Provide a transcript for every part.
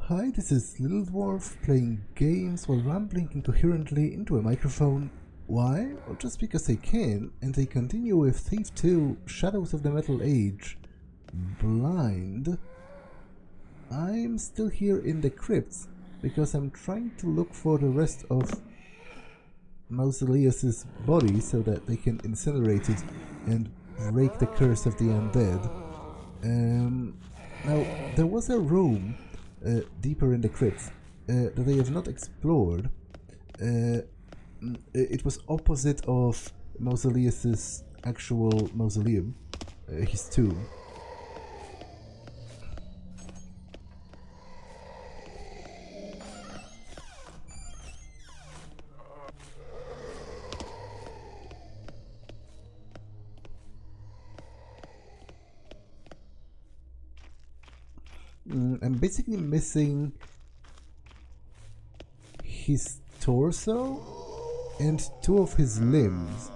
Hi, this is Little Dwarf playing games while rambling incoherently into a microphone. Why? Well, just because I can, and I continue with Thief 2 Shadows of the Metal Age. Blind. I'm still here in the crypts because I'm trying to look for the rest of Mausoleus's body so that they can incinerate it and break the curse of the undead. Now, there was a room deeper in the crypts that I have not explored. It was opposite of Mausoleus's actual mausoleum, his tomb. I'm basically missing his torso and two of his limbs.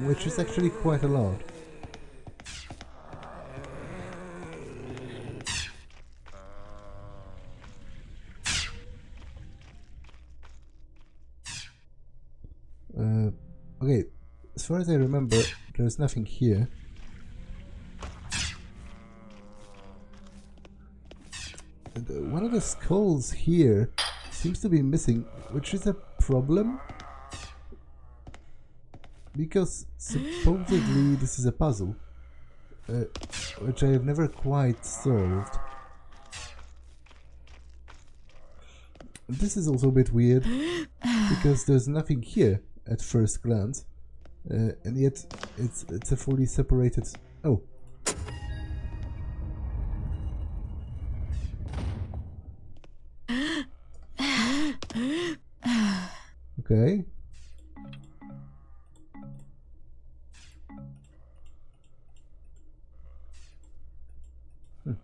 Which is actually quite a lot. Okay, as far as I remember, there's nothing here. And, one of the skulls here seems to be missing, which is a problem. Because supposedly this is a puzzle, which I have never quite solved. This is also a bit weird, because there's nothing here at first glance, and yet it's a fully separated... Oh. Okay.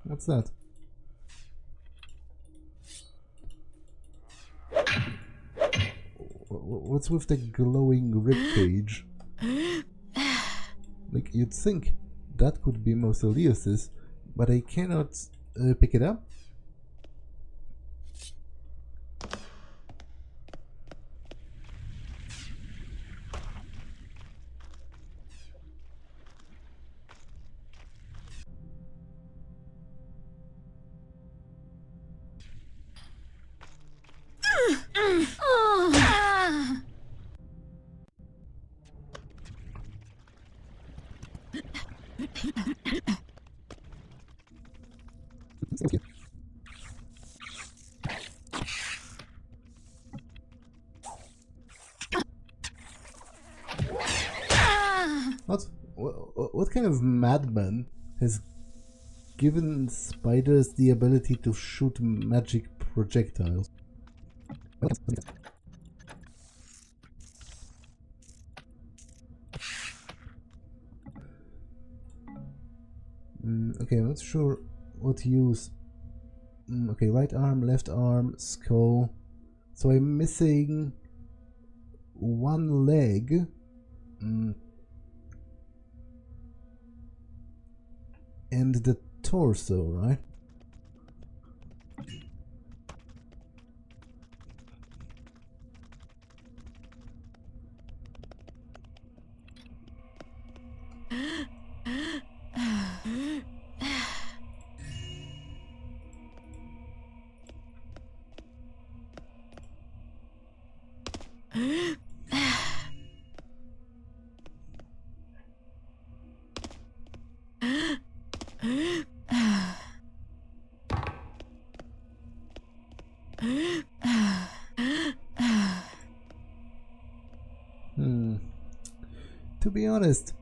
What's that? What's with the glowing ribcage? Like, you'd think that could be Mausoleus's, but I cannot pick it up. What kind of madman has given spiders the ability to shoot magic projectiles? Okay, I'm not sure what to use. Okay, right arm, left arm, skull. So I'm missing one leg. And the torso, right? To be honest,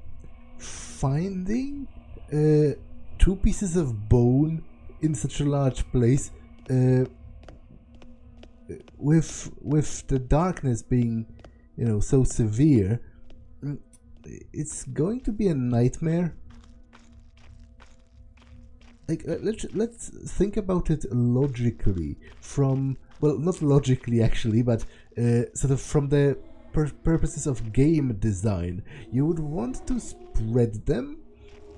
finding two pieces of bone in such a large place with the darkness being, you know, so severe, it's going to be a nightmare. Like, let's think about it logically, from, well, not logically actually, but sort of from the purposes of game design. You would want to spread them,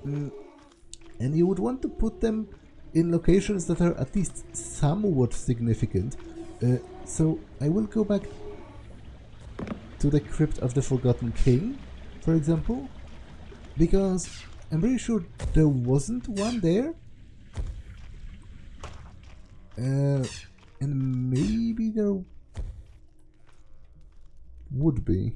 and you would want to put them in locations that are at least somewhat significant. So I will go back to the Crypt of the Forgotten King, for example, because I'm pretty sure there wasn't one there. And maybe there would be.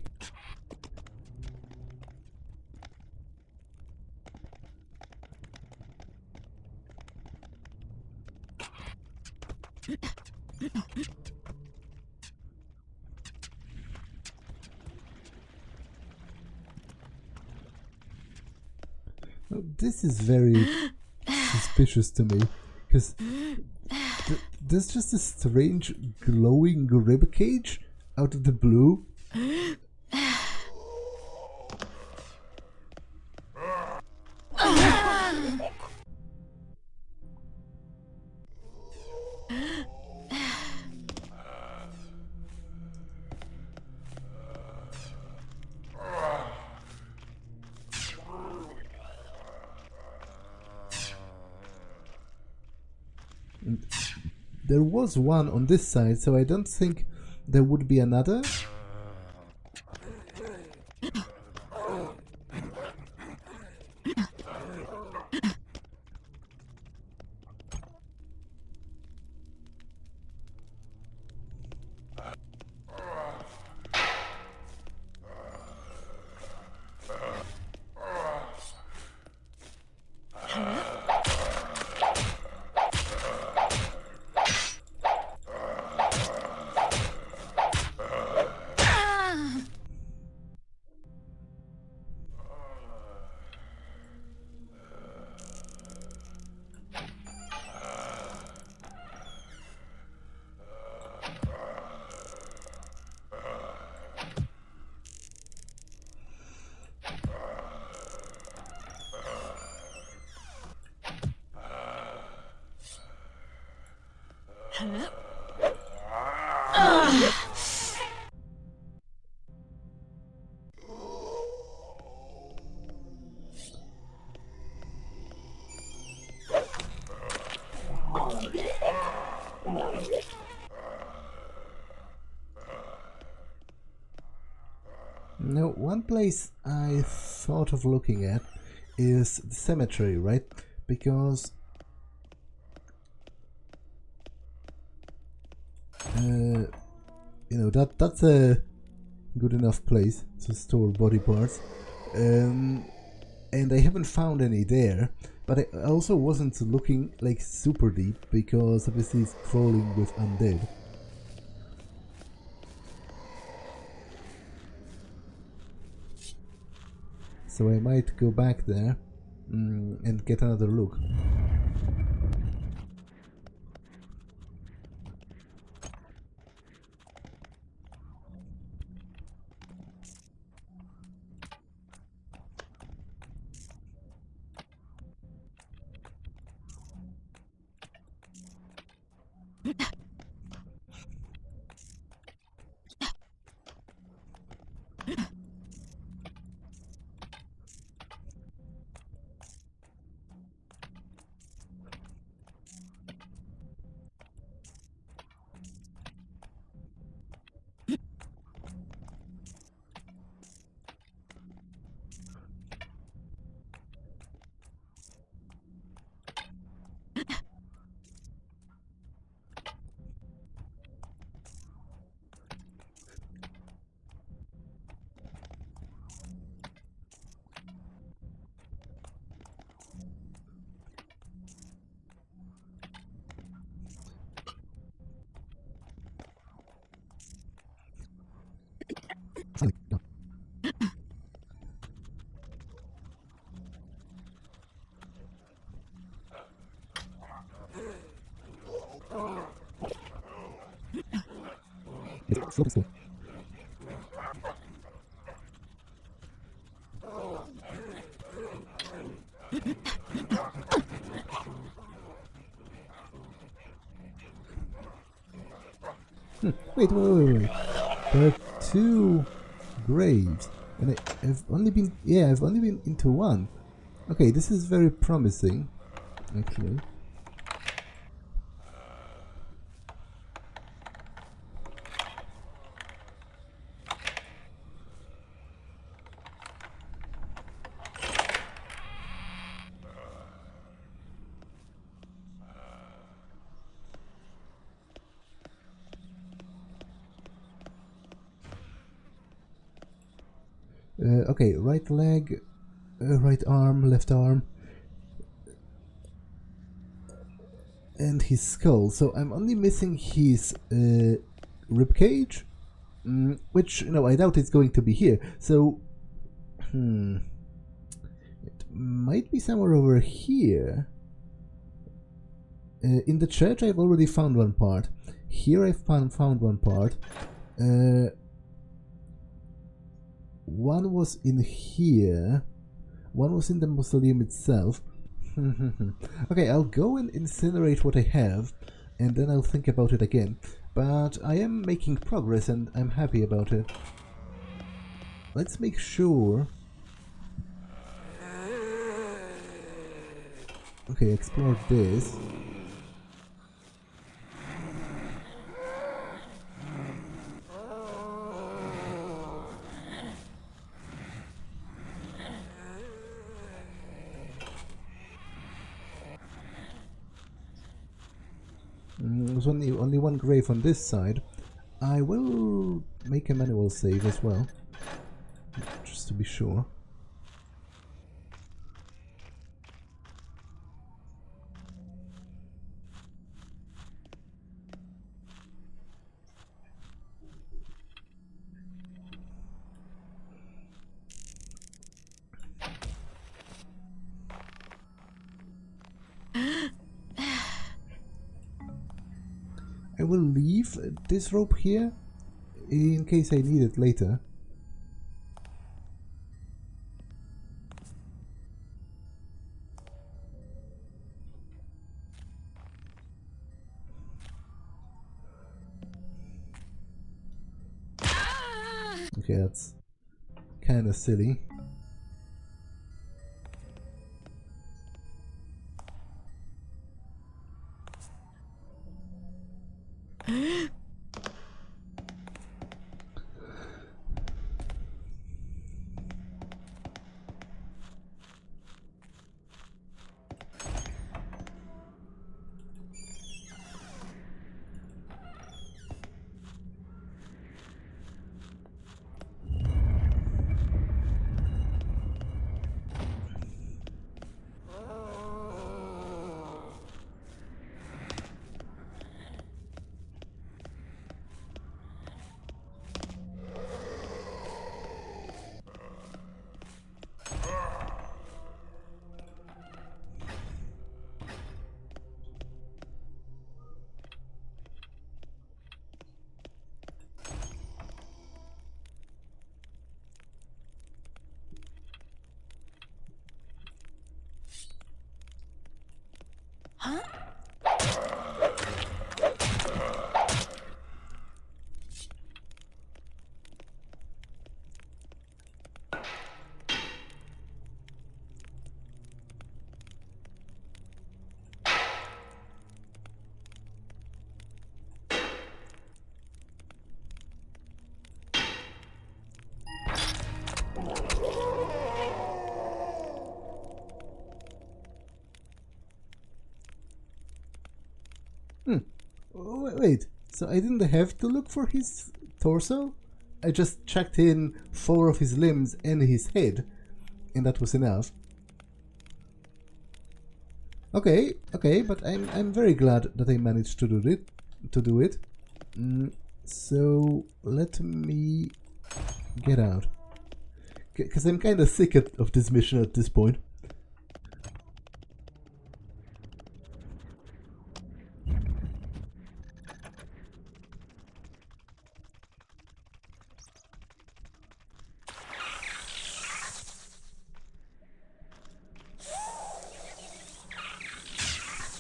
Oh, this is very suspicious to me, because there's just a strange glowing rib cage out of the blue. There was one on this side, so I don't think there would be another. Now, one place I thought of looking at is the cemetery, right? Because you know, that's a good enough place to store body parts, and I haven't found any there. But I also wasn't looking like super deep, because obviously it's crawling with undead. So I might go back there and get another look. Slow, slow. Wait. There are two graves, and I've only been into one. Okay, this is very promising, actually. Okay, right leg, right arm, left arm, and his skull. So I'm only missing his rib cage, which, you know, I doubt it's going to be here. So, it might be somewhere over here. In the church, I've already found one part. Here, I've found one part. One was in here. One was in the mausoleum itself. Okay, I'll go and incinerate what I have, and then I'll think about it again. But I am making progress, and I'm happy about it. Let's make sure... Okay, explore this. There's only one grave on this side. I will make a manual save as well, just to be sure. I will leave this rope here in case I need it later. Okay, that's kinda silly. Huh? Wait, so I didn't have to look for his torso? I just checked in 4 of his limbs and his head, and that was enough. Okay, but I'm very glad that I managed to do it. So let me get out, because I'm kind of sick of this mission at this point.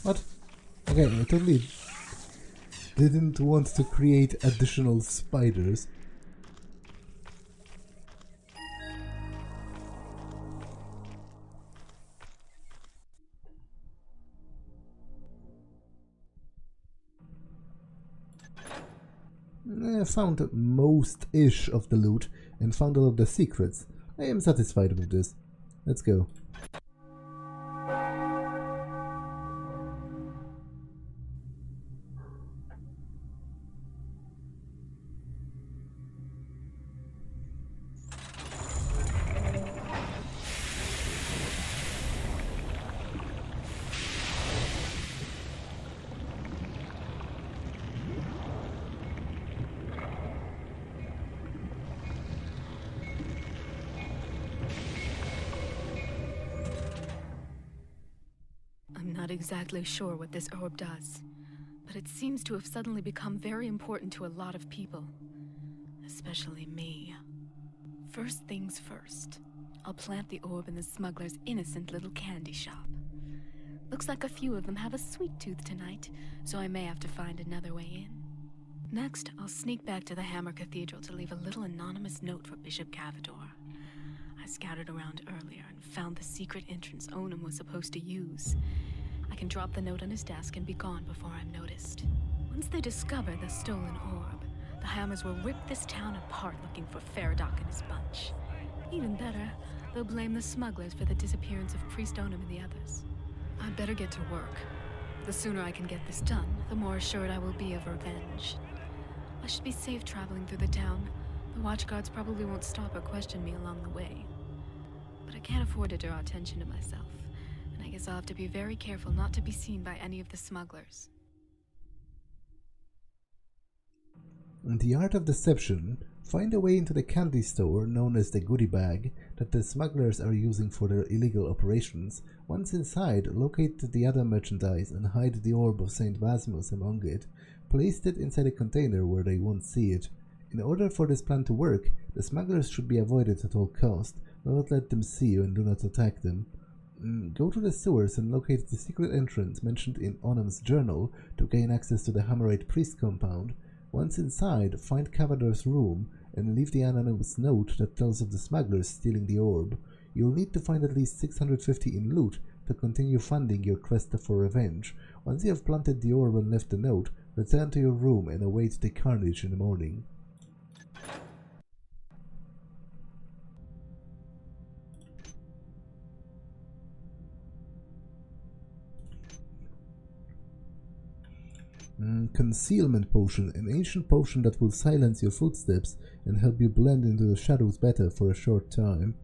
What? Okay, I totally didn't want to create additional spiders. I found most-ish of the loot and found all of the secrets. I am satisfied with this. Let's go. I'm not exactly sure what this orb does, but it seems to have suddenly become very important to a lot of people. Especially me. First things first. I'll plant the orb in the smuggler's innocent little candy shop. Looks like a few of them have a sweet tooth tonight, so I may have to find another way in. Next, I'll sneak back to the Hammer Cathedral to leave a little anonymous note for Bishop Cavador. I scouted around earlier and found the secret entrance Onum was supposed to use. I can drop the note on his desk and be gone before I'm noticed. Once they discover the stolen orb, the Hammers will rip this town apart looking for Faradoc and his bunch. Even better, they'll blame the smugglers for the disappearance of Priest Onum and the others. I'd better get to work. The sooner I can get this done, the more assured I will be of revenge. I should be safe traveling through the town. The watchguards probably won't stop or question me along the way. But I can't afford to draw attention to myself, and I guess I'll have to be very careful not to be seen by any of the smugglers. In the art of deception, find a way into the candy store known as the goodie bag that the smugglers are using for their illegal operations. Once inside, locate the other merchandise and hide the orb of St. Vasmus among it. Place it inside a container where they won't see it. In order for this plan to work, the smugglers should be avoided at all cost. Do not let them see you and do not attack them. Go to the sewers and locate the secret entrance mentioned in Onum's journal to gain access to the Hammerite priest compound. Once inside, find Cavador's room and leave the anonymous note that tells of the smugglers stealing the orb. You'll need to find at least 650 in loot to continue funding your quest for revenge. Once you have planted the orb and left the note, return to your room and await the carnage in the morning. Concealment Potion, an ancient potion that will silence your footsteps and help you blend into the shadows better for a short time.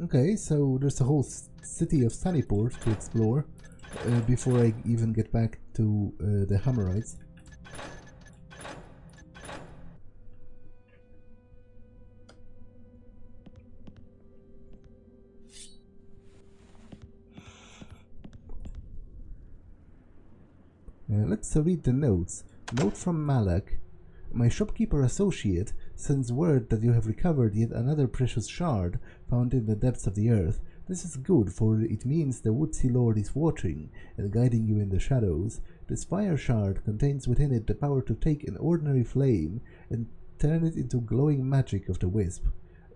Okay, so there's a whole city of Sunnyport to explore before I even get back to the Hammerites. Let's read the notes. Note from Malak. My shopkeeper associate sends word that you have recovered yet another precious shard found in the depths of the earth. This is good, for it means the Woodsy Lord is watching and guiding you in the shadows. This fire shard contains within it the power to take an ordinary flame and turn it into glowing magic of the wisp.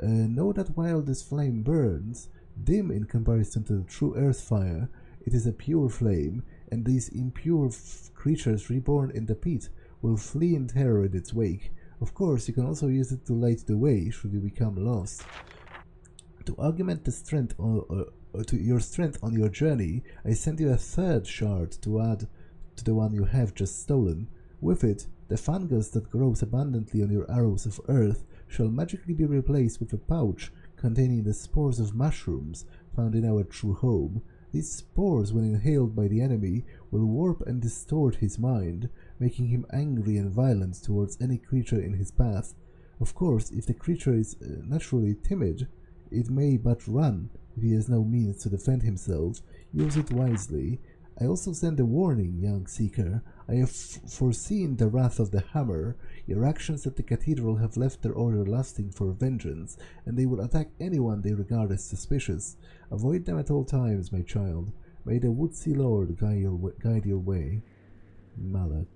Know that while this flame burns, dim in comparison to the true earth fire, It is a pure flame, and these impure creatures reborn in the pit will flee in terror in its wake. Of course, you can also use it to light the way should you become lost. To augment the strength to your strength on your journey, I send you a third shard to add to the one you have just stolen. With it, the fungus that grows abundantly on your arrows of earth shall magically be replaced with a pouch containing the spores of mushrooms found in our true home. These spores, when inhaled by the enemy, will warp and distort his mind, making him angry and violent towards any creature in his path. Of course, if the creature is naturally timid, it may but run. If he has no means to defend himself, use it wisely. I also send a warning, young seeker. I have foreseen the wrath of the hammer. Your actions at the cathedral have left their order lusting for vengeance, and they will attack anyone they regard as suspicious. Avoid them at all times, my child. May the Woodsea Lord guide your way. Malak.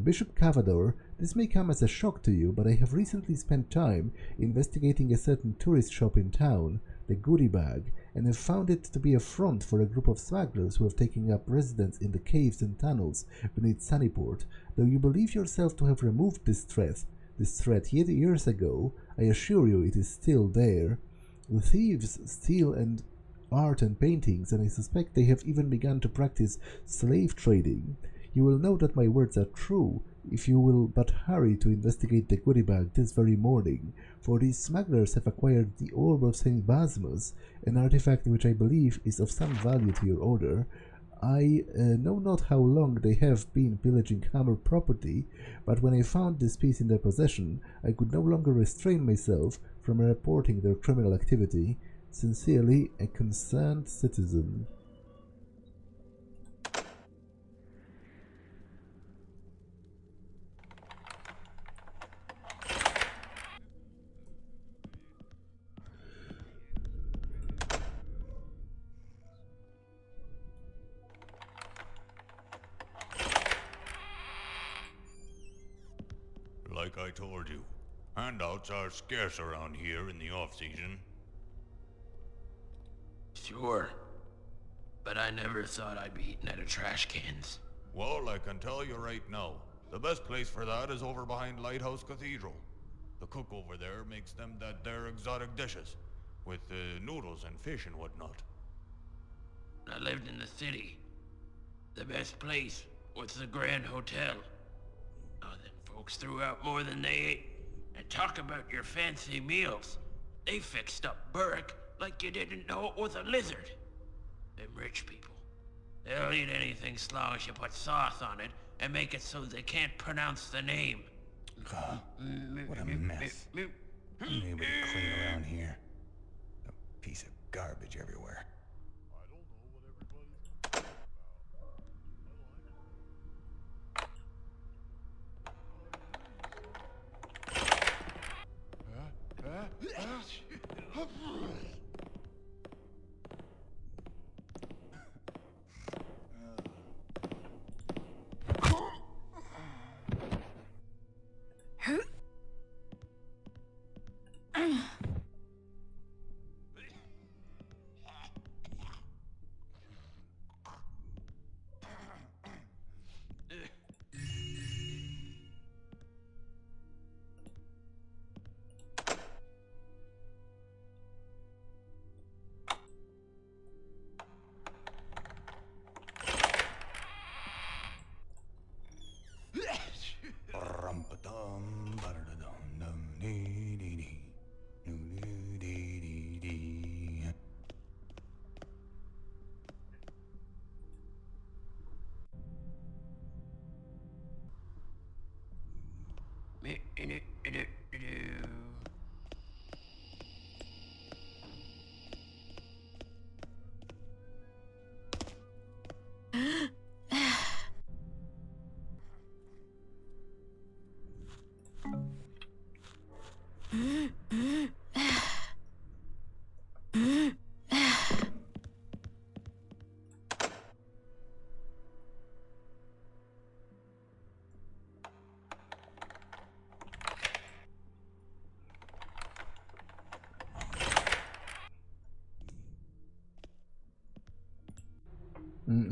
Bishop Cavador, this may come as a shock to you, but I have recently spent time investigating a certain tourist shop in town, the Goodie Bag, and have found it to be a front for a group of smugglers who have taken up residence in the caves and tunnels beneath Sunnyport. Though you believe yourself to have removed this threat years ago, I assure you it is still there. The thieves steal art and paintings, and I suspect they have even begun to practice slave trading. You will know that my words are true if you will but hurry to investigate the Goodie Bag this very morning, for these smugglers have acquired the Orb of St. Basmus, an artifact which I believe is of some value to your order. I know not how long they have been pillaging Hammer property, but when I found this piece in their possession, I could no longer restrain myself from reporting their criminal activity. Sincerely, a concerned citizen. Like I told you, handouts are scarce around here in the off-season. Sure, but I never thought I'd be eating out of trash cans. Well, I can tell you right now, the best place for that is over behind Lighthouse Cathedral. The cook over there makes them their exotic dishes, with noodles and fish and whatnot. I lived in the city. The best place was the Grand Hotel. Oh, then folks threw out more than they ate. And talk about your fancy meals. They fixed up Burke like you didn't know it was a lizard. Them rich people. They'll eat anything as long as you put sauce on it and make it so they can't pronounce the name. God, what a mess. Nobody clean around here. A piece of garbage everywhere.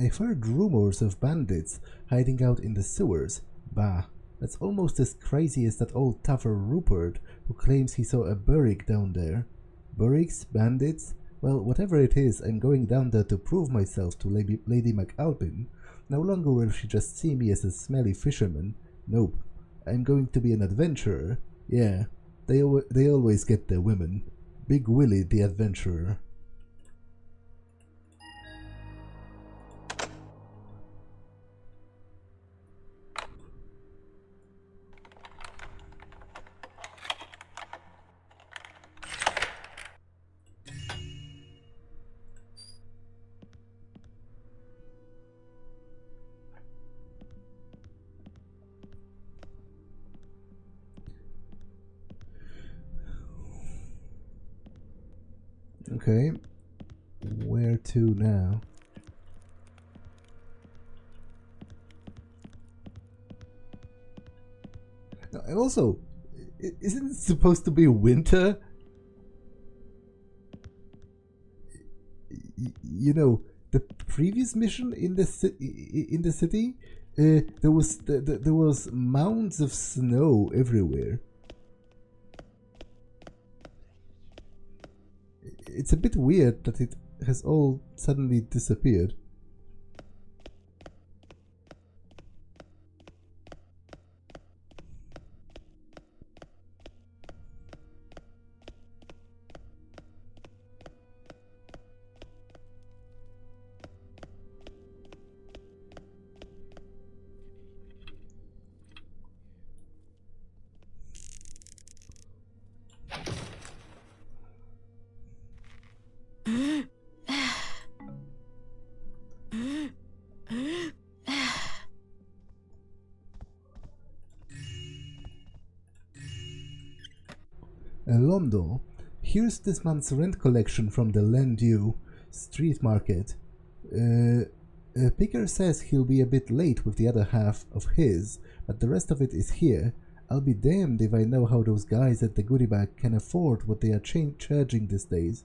I've heard rumors of bandits hiding out in the sewers. Bah, that's almost as crazy as that old tougher Rupert who claims he saw a burrick down there. Burricks? Bandits? Well, whatever it is, I'm going down there to prove myself to Lady McAlpin. No longer will she just see me as a smelly fisherman. Nope. I'm going to be an adventurer. Yeah, they always get their women. Big Willie the adventurer. Okay, where to now? And also, isn't it supposed to be winter? You know, the previous mission in the city, there was mounds of snow everywhere. It's a bit weird that it has all suddenly disappeared. Londo, here's this month's rent collection from the Landieu street market. Picker says he'll be a bit late with the other half of his, but the rest of it is here. I'll be damned if I know how those guys at the goodie bag can afford what they are charging these days.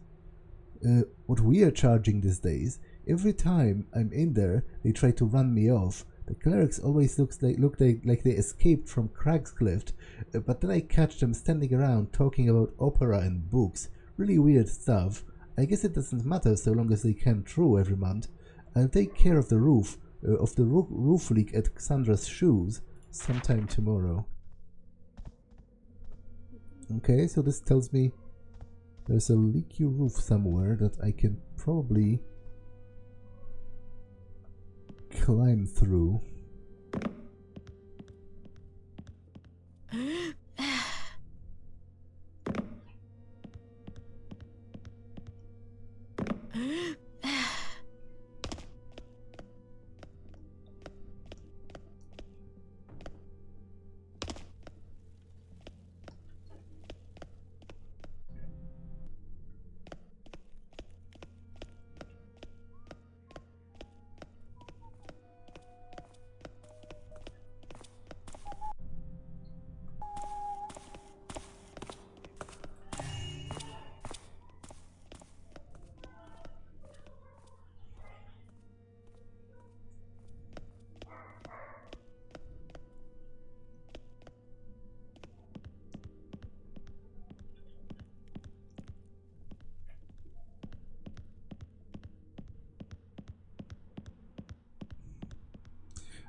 What we are charging these days. Every time I'm in there, they try to run me off. The clerks always look like they escaped from Cragscliff, but then I catch them standing around talking about opera and books. Really weird stuff. I guess it doesn't matter so long as they come through every month. I'll take care of the roof leak at Cassandra's shoes sometime tomorrow. Okay, so this tells me there's a leaky roof somewhere that I can probably climb through.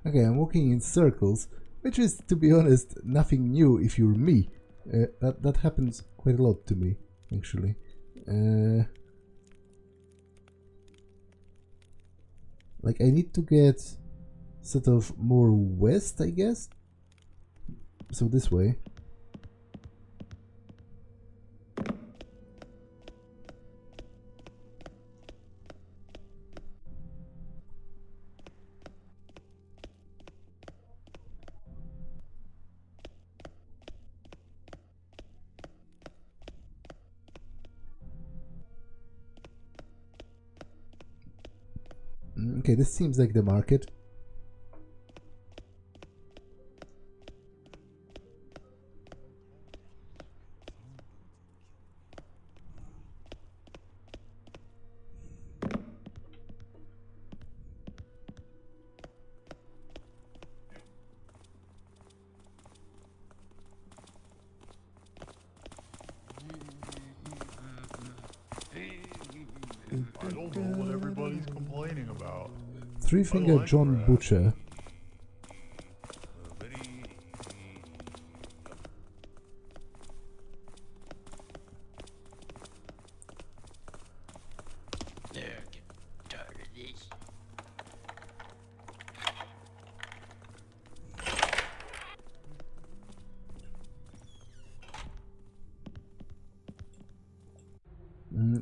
Okay, I'm walking in circles, which is, to be honest, nothing new if you're me. That happens quite a lot to me, actually. Like, I need to get sort of more west, I guess? So this way. Okay, this seems like the market. I don't know what everybody's complaining about. Three Finger John Butcher. There, get tired of this.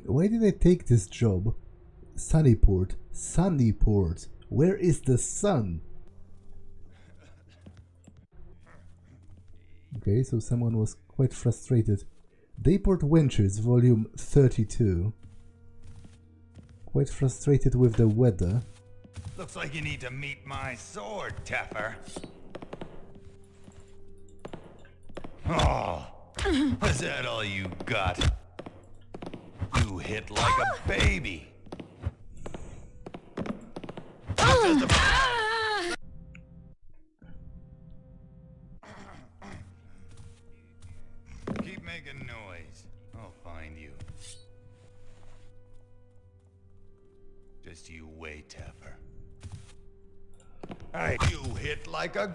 Why did I take this job? Sunnyport. Sunnyport. Where is the sun? Okay, so someone was quite frustrated. Dayport Ventures, volume 32. Quite frustrated with the weather. Looks like you need to meet my sword, Teffer. Oh, is that all you got? You hit like a baby. Keep making noise. I'll find you. Just you wait, Teffer. Hey, you hit like a...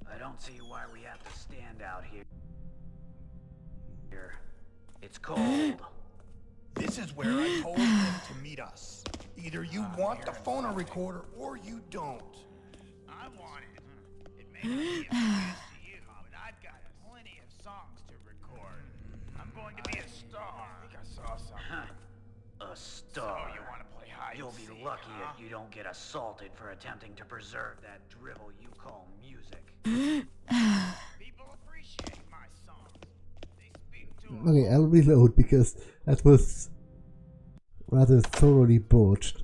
I don't see why we have to stand out here. It's cold. This is where I told him to meet us. Either you want the phono recorder or you don't. I want it. It may not be of use to you, but I've got plenty of songs to record. I'm going to be a star. I think I saw something. A star. So you want to play hide You'll and be seek, lucky huh? if you don't get assaulted for attempting to preserve that drivel you call music. People appreciate my songs. They speak to a Okay, I'll reload because that was rather thoroughly botched.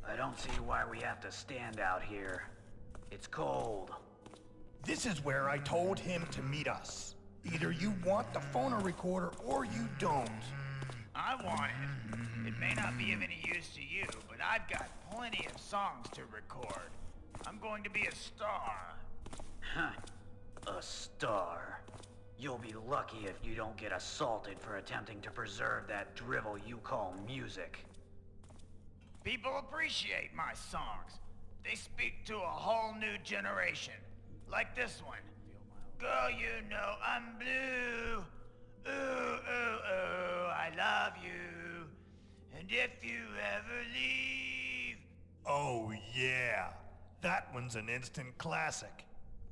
I don't see why we have to stand out here. It's cold. This is where I told him to meet us. Either you want the phono recorder or you don't. I want it. It may not be of any use to you, but I've got plenty of songs to record. I'm going to be a star. A star. You'll be lucky if you don't get assaulted for attempting to preserve that drivel you call music. People appreciate my songs. They speak to a whole new generation. Like this one. Girl, you know I'm blue. Ooh, ooh, ooh, I love you. And if you ever leave... Oh yeah, that one's an instant classic.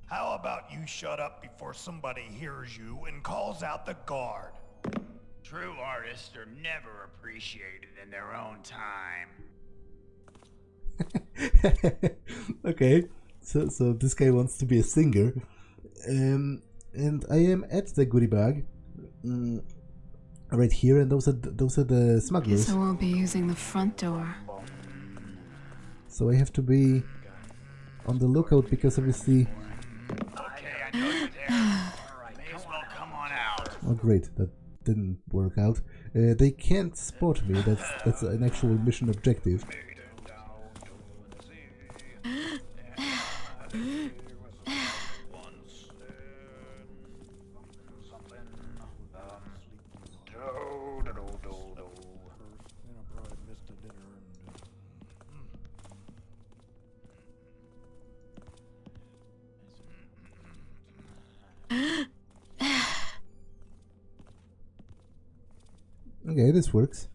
How about you shut up before somebody hears you and calls out the guard? True artists are never appreciated in their own time. Okay, so this guy wants to be a singer, and I am at the goodie bag, right here, and those are the smugglers. Guess I won't be using the front door. So I have to be on the lookout because obviously. Okay, I know you're there. May as well come on out. Oh great, that didn't work out. They can't spot me. That's an actual mission objective. Okay, this works.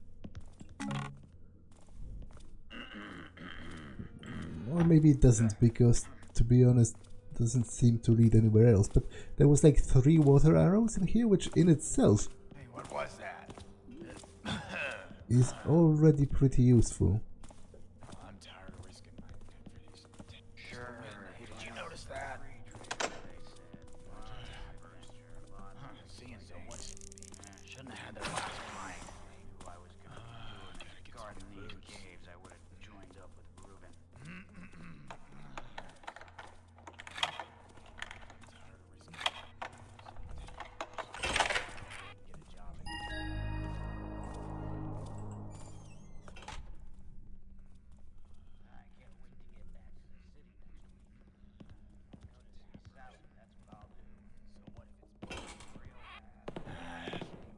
Or maybe it doesn't, because, to be honest, it doesn't seem to lead anywhere else. But there was like 3 water arrows in here, which in itself Hey, what was that? is already pretty useful. I'm tired of risking my neck for these. Sure. Hey, did you notice that? Seeing things. Shouldn't have had that last pint. Guarding these caves, I would have joined up with Reuben.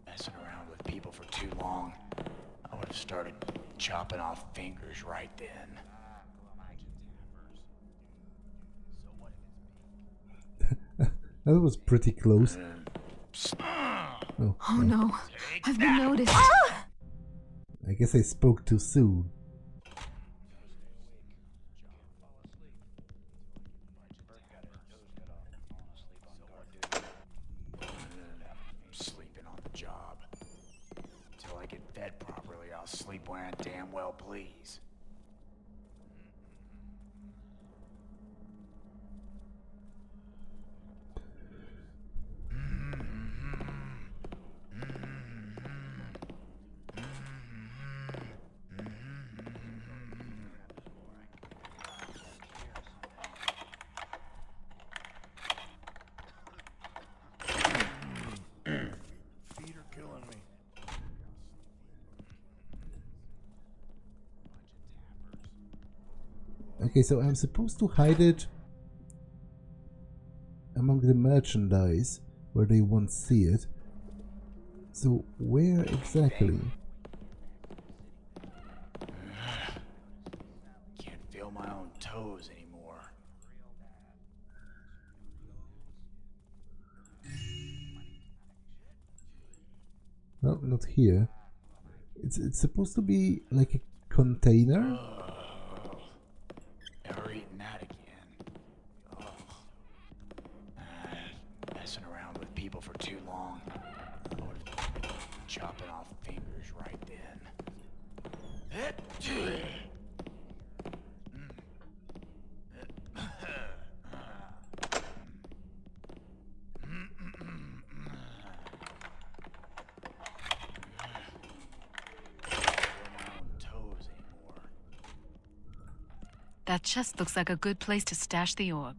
Messing around with people for too long, I would have started chopping off fingers right then. That was pretty close. Oh no, I've been noticed. I guess I spoke too soon. Sleeping on the job. Until I get fed properly, I'll sleep where I damn well please. Feet are killing me. Okay, so I'm supposed to hide it among the merchandise where they won't see it. So where exactly? Can't feel my own toes anymore. No, not here. It's supposed to be like a container. Never eating that again. Messing around with people for too long. I would have been chopping off fingers right then. That chest looks like a good place to stash the orb.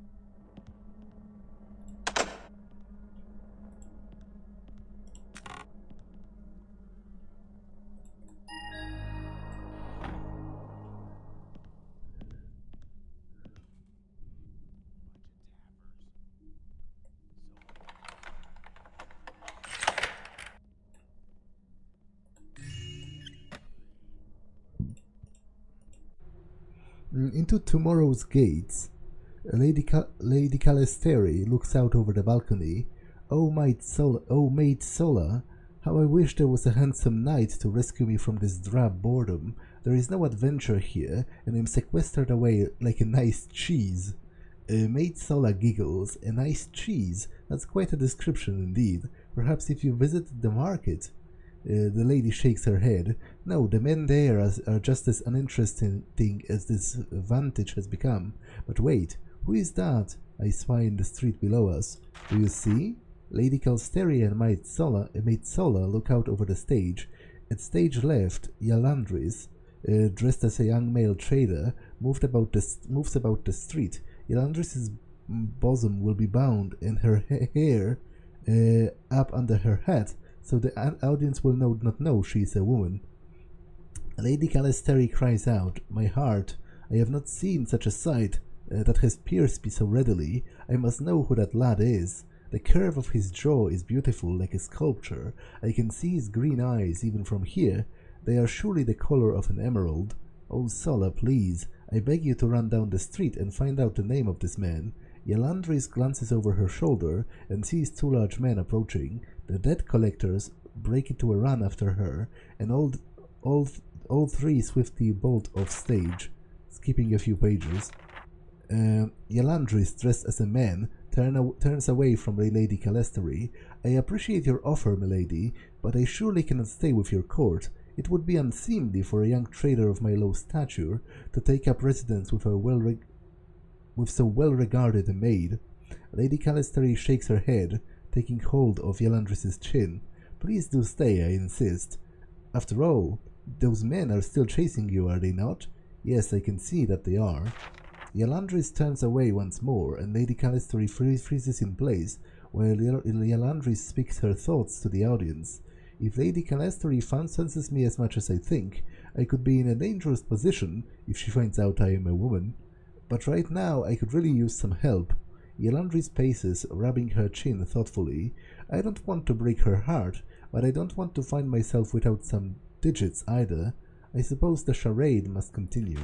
Into tomorrow's gates. Lady Calisteri looks out over the balcony. Oh maid Sola, how I wish there was a handsome knight to rescue me from this drab boredom. There is no adventure here, and I'm sequestered away like a nice cheese. Maid Sola giggles. A nice cheese? That's quite a description indeed. Perhaps if you visited the market. The lady shakes her head. No, the men there are just as uninteresting as this vantage has become. But wait, who is that I spy in the street below us? Do you see? Lady Calisteri and Maid Sola look out over the stage. At stage left, Yalandris, dressed as a young male trader, moves about the street. Yalandris's bosom will be bound and her hair up under her hat, so the audience will not know she is a woman. Lady Calisteri cries out, "My heart, I have not seen such a sight that has pierced me so readily. I must know who that lad is. The curve of his jaw is beautiful, like a sculpture. I can see his green eyes even from here. They are surely the color of an emerald. Oh, Sola, please, I beg you to run down the street and find out the name of this man." Yalandris glances over her shoulder and sees 2 large men approaching. The debt collectors break into a run after her, and all three swiftly bolt off stage, skipping a few pages. Yalandris, dressed as a man, turns away from Lady Calestery. I appreciate your offer, milady, but I surely cannot stay with your court. It would be unseemly for a young trader of my low stature to take up residence with so well-regarded a maid. Lady Calestery shakes her head, taking hold of Yalandris's chin. Please do stay, I insist. After all, those men are still chasing you, are they not? Yes, I can see that they are. Yalandris turns away once more, and Lady Calestery freezes in place, while Yalandris speaks her thoughts to the audience. If Lady Calestery fancies me as much as I think, I could be in a dangerous position if she finds out I am a woman. But right now I could really use some help. Yalandris paces, rubbing her chin thoughtfully. I don't want to break her heart, but I don't want to find myself without some digits either. I suppose the charade must continue.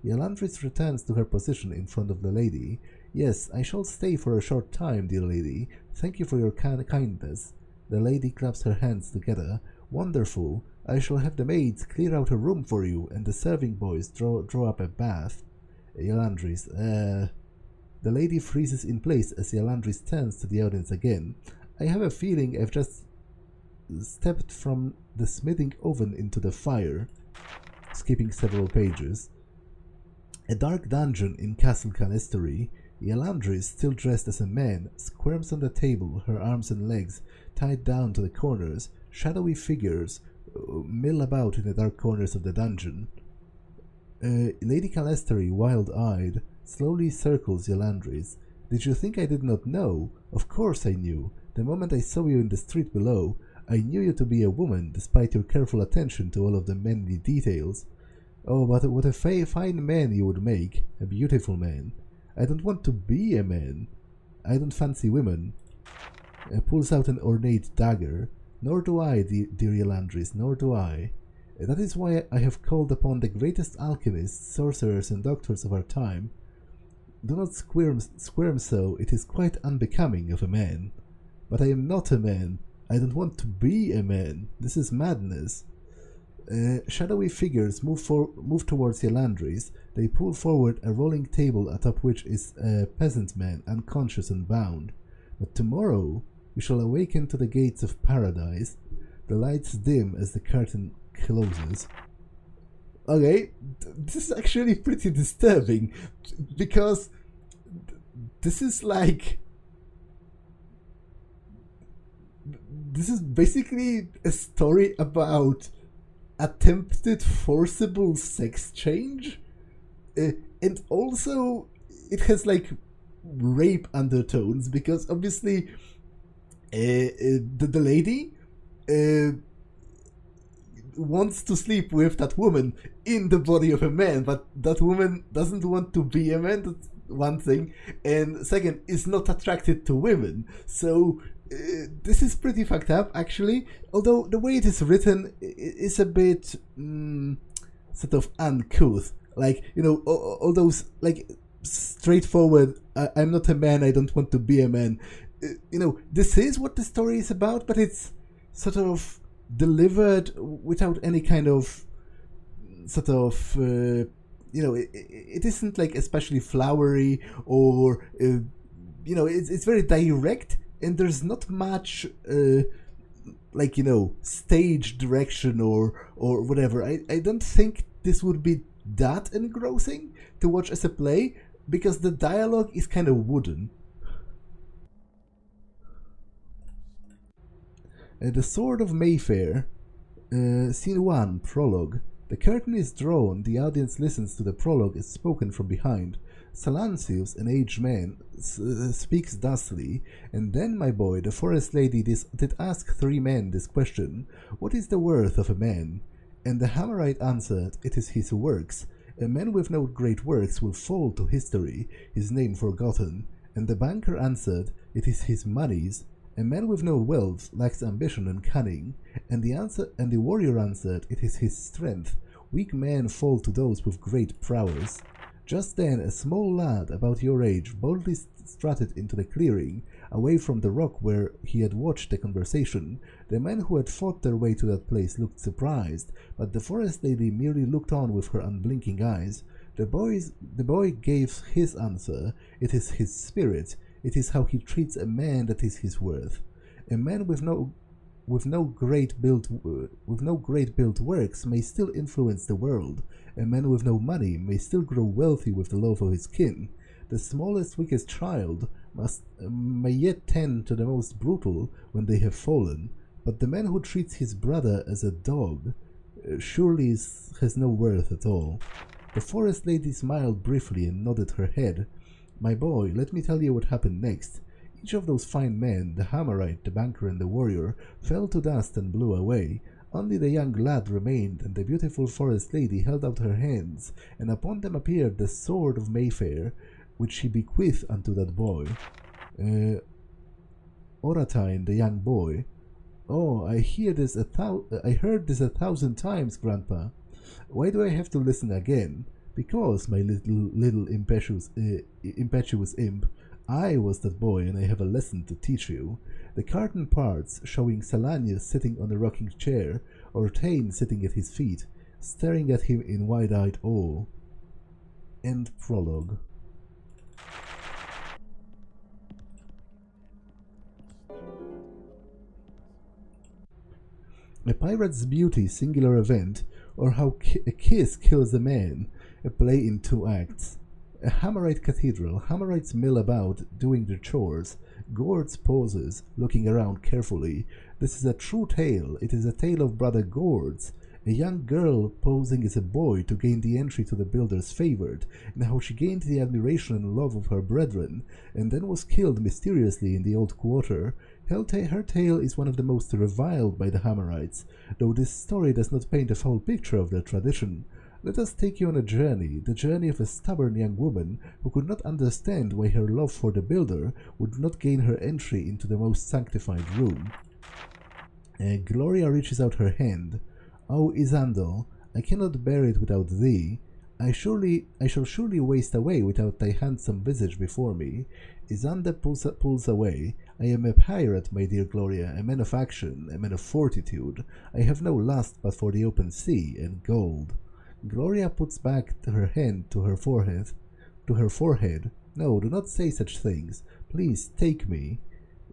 Yalandris returns to her position in front of the lady. Yes, I shall stay for a short time, dear lady. Thank you for your kindness. The lady claps her hands together. Wonderful. I shall have the maids clear out a room for you, and the serving boys draw up a bath. Yalandris, The lady freezes in place as Yalandris turns to the audience again. I have a feeling I've just stepped from the smithing oven into the fire. Skipping several pages. A dark dungeon in Castle Calestery. Yalandris, still dressed as a man, squirms on the table, her arms and legs tied down to the corners. Shadowy figures mill about in the dark corners of the dungeon. Lady Calestery, wild-eyed, slowly circles Yalandris. Did you think I did not know? Of course I knew. The moment I saw you in the street below, I knew you to be a woman, despite your careful attention to all of the manly details. Oh, but what a fine man you would make. A beautiful man. I don't want to be a man. I don't fancy women. Pulls out an ornate dagger. Nor do I, dear Yalandris, nor do I. That is why I have called upon the greatest alchemists, sorcerers, and doctors of our time. Do not squirm so, it is quite unbecoming of a man. But I am not a man. I don't want to be a man. This is madness. Shadowy figures move towards Yalandris. They pull forward a rolling table atop which is a peasant man, unconscious and bound. But tomorrow we shall awaken to the gates of paradise. The lights dim as the curtain closes. Okay, this is actually pretty disturbing, because this is like... This is basically a story about attempted forcible sex change, and also it has like rape undertones, because obviously the lady wants to sleep with that woman in the body of a man, but that woman doesn't want to be a man. That's one thing, and second, is not attracted to women. So this is pretty fucked up, actually, although the way it is written is a bit sort of uncouth. Like, you know, all those, like, straightforward, I'm not a man, I don't want to be a man. You know, this is what the story is about, but it's sort of delivered without any kind of sort of, you know, it isn't, like, especially flowery, or, you know, it's very direct. And there's not much, like, you know, stage direction or whatever. I don't think this would be that engrossing to watch as a play, because the dialogue is kind of wooden. The Sword of Mayfair, Scene 1, Prologue. The curtain is drawn, the audience listens to the prologue as spoken from behind. Salancius, an aged man, speaks thusly, and then, my boy, the forest lady did ask 3 men this question: what is the worth of a man? And the Hammerite answered, it is his works. A man with no great works will fall to history, his name forgotten. And the banker answered, it is his monies. A man with no wealth lacks ambition and cunning. And the warrior answered, it is his strength. Weak men fall to those with great prowess. Just then a small lad about your age boldly strutted into the clearing. away from the rock where he had watched the conversation. The men who had fought their way to that place looked surprised, but the forest lady merely looked on with her unblinking eyes. The boy gave his answer. It is his spirit. It is how he treats a man that is his worth. A man with no great built works may still influence the world. A man with no money may still grow wealthy with the love of his kin. The smallest, weakest child may yet tend to the most brutal when they have fallen. But the man who treats his brother as a dog surely has no worth at all. The forest lady smiled briefly and nodded her head. My boy, let me tell you what happened next. Each of those fine men, the Hammerite, the banker, and the warrior, fell to dust and blew away. Only the young lad remained, and the beautiful forest lady held out her hands, and upon them appeared the sword of Mayfair, which she bequeathed unto that boy. Oratine, the young boy. Oh, I heard this 1,000 times, Grandpa. Why do I have to listen again? Because, my little impetuous imp, I was that boy, and I have a lesson to teach you. The curtain parts, showing Salanius sitting on a rocking chair, Ortane sitting at his feet, staring at him in wide-eyed awe. End prologue. A Pirate's Beauty singular event, or how a kiss kills a man, a play in 2 acts. A Hammerite cathedral. Hammerites mill about, doing their chores. Gords pauses, looking around carefully. This is a true tale. It is a tale of Brother Gords, a young girl posing as a boy to gain the entry to the builder's favored, and how she gained the admiration and love of her brethren, and then was killed mysteriously in the old quarter. Her tale is one of the most reviled by the Hammerites, though this story does not paint a full picture of their tradition. Let us take you on a journey, the journey of a stubborn young woman who could not understand why her love for the builder would not gain her entry into the most sanctified room. Gloria reaches out her hand. Oh, Isandel, I cannot bear it without thee. I shall surely waste away without thy handsome visage before me. Isander pulls away. I am a pirate, my dear Gloria, a man of action, a man of fortitude. I have no lust but for the open sea and gold. Gloria puts back her hand to her forehead. No, do not say such things. Please take me.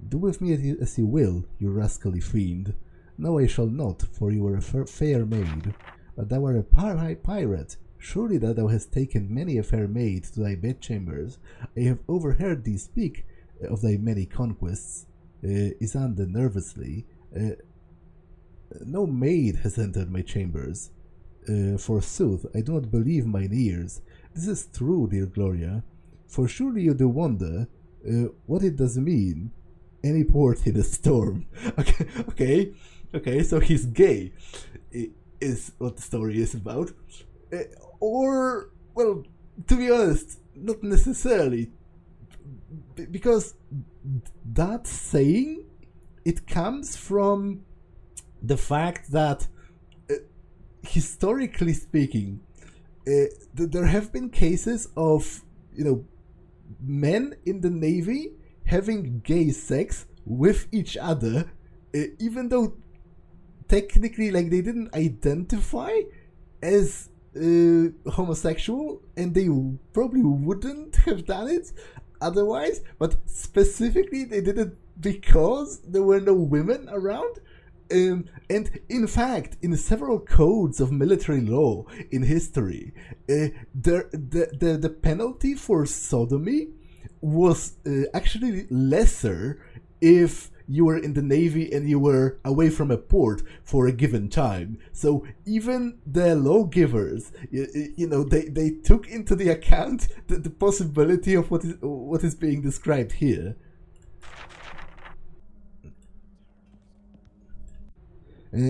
Do with me as you will, you rascally fiend. No, I shall not, for you are a fair maid. But thou art a pirate. Surely that thou hast taken many a fair maid to thy bedchambers. I have overheard thee speak of thy many conquests. Isander nervously. No maid has entered my chambers. Forsooth, I do not believe mine ears. This is true, dear Gloria. For surely you do wonder what it does mean. Any port in a storm. Okay, so he's gay, is what the story is about. Or, well, to be honest, not necessarily. Because that saying, it comes from the fact that historically speaking, there have been cases of, men in the Navy having gay sex with each other, even though technically, they didn't identify as homosexual, and they probably wouldn't have done it otherwise, but specifically they did it because there were no women around. And in fact, in several codes of military law in history, the penalty for sodomy was actually lesser if you were in the Navy and you were away from a port for a given time. So even the lawgivers, they took into the account the possibility of what is being described here.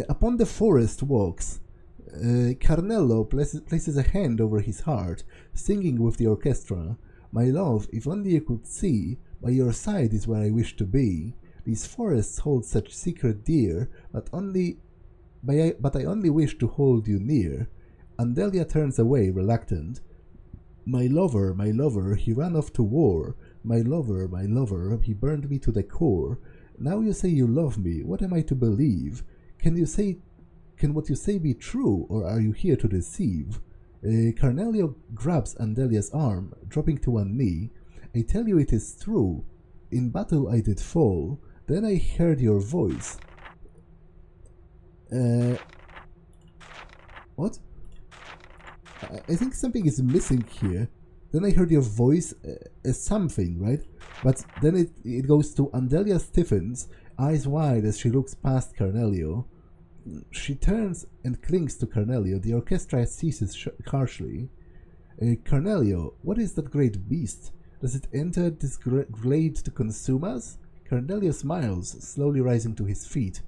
Upon the forest walks, Carnello places a hand over his heart, singing with the orchestra. My love, if only you could see, by your side is where I wish to be. These forests hold such secret dear, but I only wish to hold you near. Andelia turns away, reluctant. My lover, he ran off to war. my lover, he burned me to the core. Now you say you love me, what am I to believe? Can what you say be true, or are you here to deceive? Carnelio grabs Andelia's arm, dropping to one knee. I tell you it is true. In battle I did fall, then I heard your voice. What? I think something is missing here. Then I heard your voice as something, right? But then it goes to Andelia stiffens, eyes wide as she looks past Carnelio. She turns and clings to Carnelio. The orchestra ceases harshly. Carnelio, what is that great beast? Does it enter this glade to consume us? Carnelio smiles, slowly rising to his feet.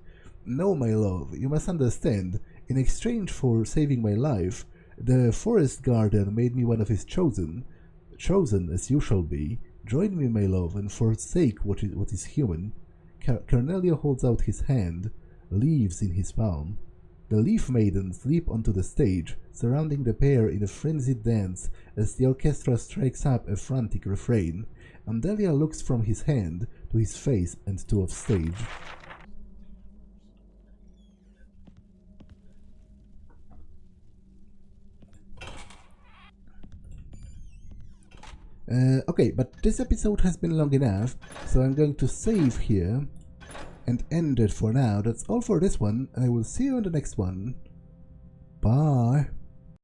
No, my love, you must understand. In exchange for saving my life, the forest garden made me one of his chosen as you shall be. Join me, my love, and forsake what is human. Carnelio holds out his hand, leaves in his palm. The Leaf Maidens leap onto the stage, surrounding the pair in a frenzied dance as the orchestra strikes up a frantic refrain. Andelia looks from his hand to his face and to off stage. Okay, but this episode has been long enough, so I'm going to save here and end it for now. That's all for this one, and I will see you in the next one. Bye!